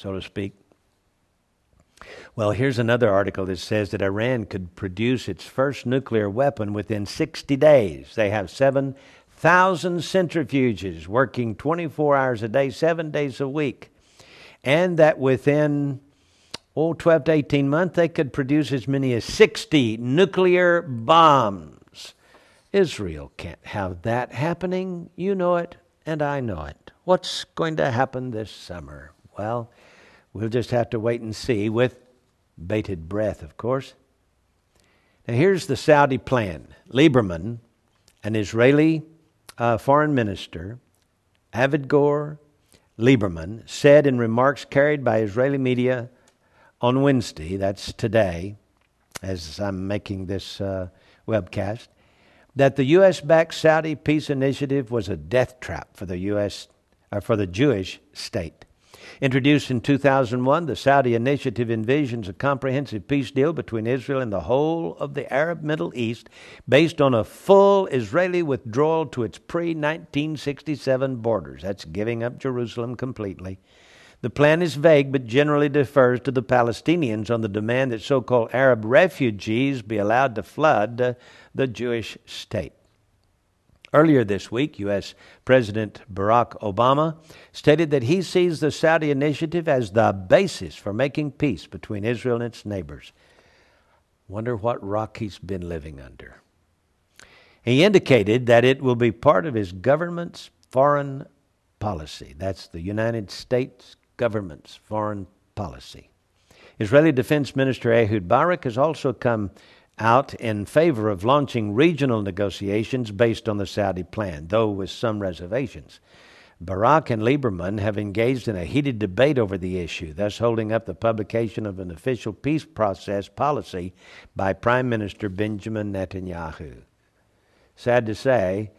so to speak. Well, here's another article that says that Iran could produce its first nuclear weapon within 60 days. They have 7,000 centrifuges working 24 hours a day, 7 days a week. And that within 12 to 18 months, they could produce as many as 60 nuclear bombs. Israel can't have that happening. You know it, and I know it. What's going to happen this summer? Well, we'll just have to wait and see, with bated breath, of course. Now, here's the Saudi plan. Lieberman, an Israeli foreign minister, Avigdor Lieberman, said in remarks carried by Israeli media on Wednesday, that's today, as I'm making this webcast, that the U.S.-backed Saudi peace initiative was a death trap for the Jewish state. Introduced in 2001, the Saudi initiative envisions a comprehensive peace deal between Israel and the whole of the Arab Middle East based on a full Israeli withdrawal to its pre-1967 borders. That's giving up Jerusalem completely. The plan is vague but generally defers to the Palestinians on the demand that so-called Arab refugees be allowed to flood the Jewish state. Earlier this week, U.S. President Barack Obama stated that he sees the Saudi initiative as the basis for making peace between Israel and its neighbors. Wonder what rock he's been living under. He indicated that it will be part of his government's foreign policy. That's the United States government's foreign policy. Israeli Defense Minister Ehud Barak has also come out in favor of launching regional negotiations based on the Saudi plan, though with some reservations. Barak and Lieberman have engaged in a heated debate over the issue, thus holding up the publication of an official peace process policy by Prime Minister Benjamin Netanyahu. Sad to say,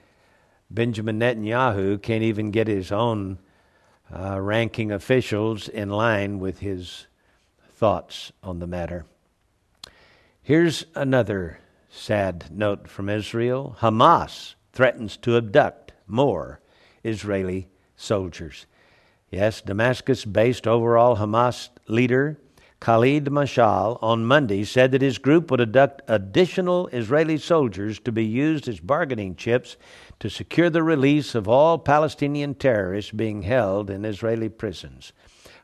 Benjamin Netanyahu can't even get his own ranking officials in line with his thoughts on the matter. Here's another sad note from Israel. Hamas threatens to abduct more Israeli soldiers. Yes, Damascus-based overall Hamas leader Khalid Mashal on Monday said that his group would abduct additional Israeli soldiers to be used as bargaining chips to secure the release of all Palestinian terrorists being held in Israeli prisons.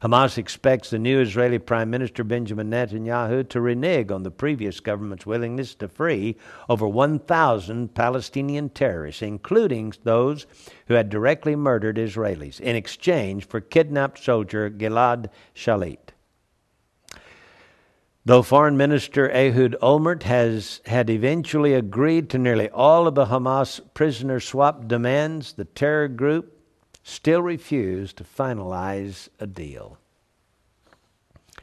Hamas expects the new Israeli Prime Minister Benjamin Netanyahu to renege on the previous government's willingness to free over 1,000 Palestinian terrorists, including those who had directly murdered Israelis, in exchange for kidnapped soldier Gilad Shalit. Though Foreign Minister Ehud Olmert had eventually agreed to nearly all of the Hamas prisoner swap demands, the terror group still refused to finalize a deal.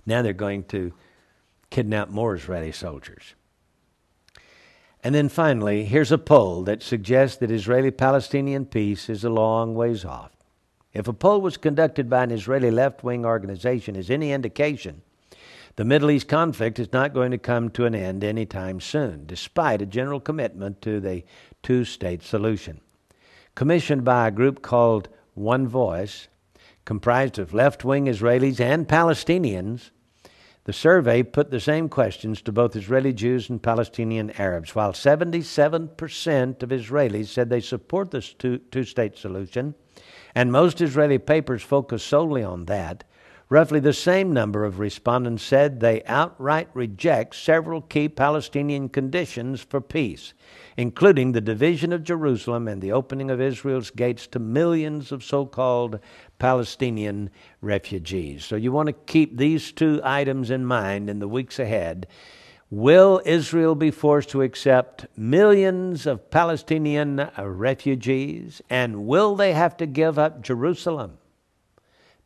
Now they're going to kidnap more Israeli soldiers. And then finally, here's a poll that suggests that Israeli-Palestinian peace is a long ways off. If a poll was conducted by an Israeli left-wing organization is any indication, the Middle East conflict is not going to come to an end anytime soon, despite a general commitment to the two-state solution. Commissioned by a group called One Voice, comprised of left-wing Israelis and Palestinians, the survey put the same questions to both Israeli Jews and Palestinian Arabs. While 77% of Israelis said they support this two-state solution, and most Israeli papers focus solely on that, roughly the same number of respondents said they outright reject several key Palestinian conditions for peace, including the division of Jerusalem and the opening of Israel's gates to millions of so-called Palestinian refugees. So you want to keep these two items in mind in the weeks ahead. Will Israel be forced to accept millions of Palestinian refugees? And will they have to give up Jerusalem?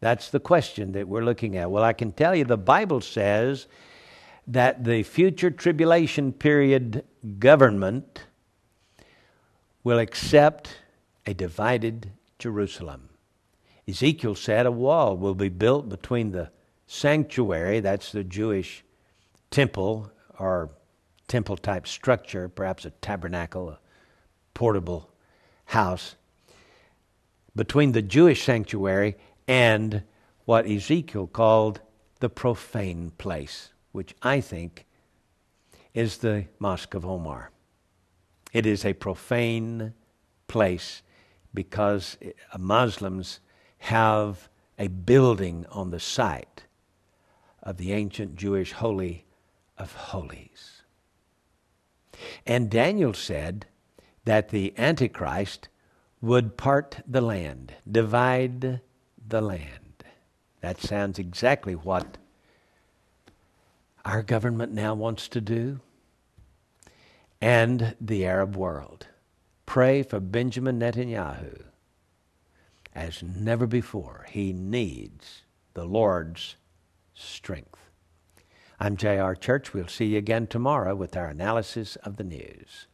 That's the question that we're looking at. Well, I can tell you the Bible says that the future tribulation period government will accept a divided Jerusalem. Ezekiel said a wall will be built between the sanctuary, that's the Jewish temple or temple-type structure, perhaps a tabernacle, a portable house, between the Jewish sanctuary and what Ezekiel called the profane place, which I think is the Mosque of Omar. It is a profane place because Muslims have a building on the site of the ancient Jewish Holy of Holies. And Daniel said that the Antichrist would part the land, divide the land. That sounds exactly what our government now wants to do, and the Arab world. Pray for Benjamin Netanyahu as never before. He needs the Lord's strength. I'm J.R. Church. We'll see you again tomorrow with our analysis of the news.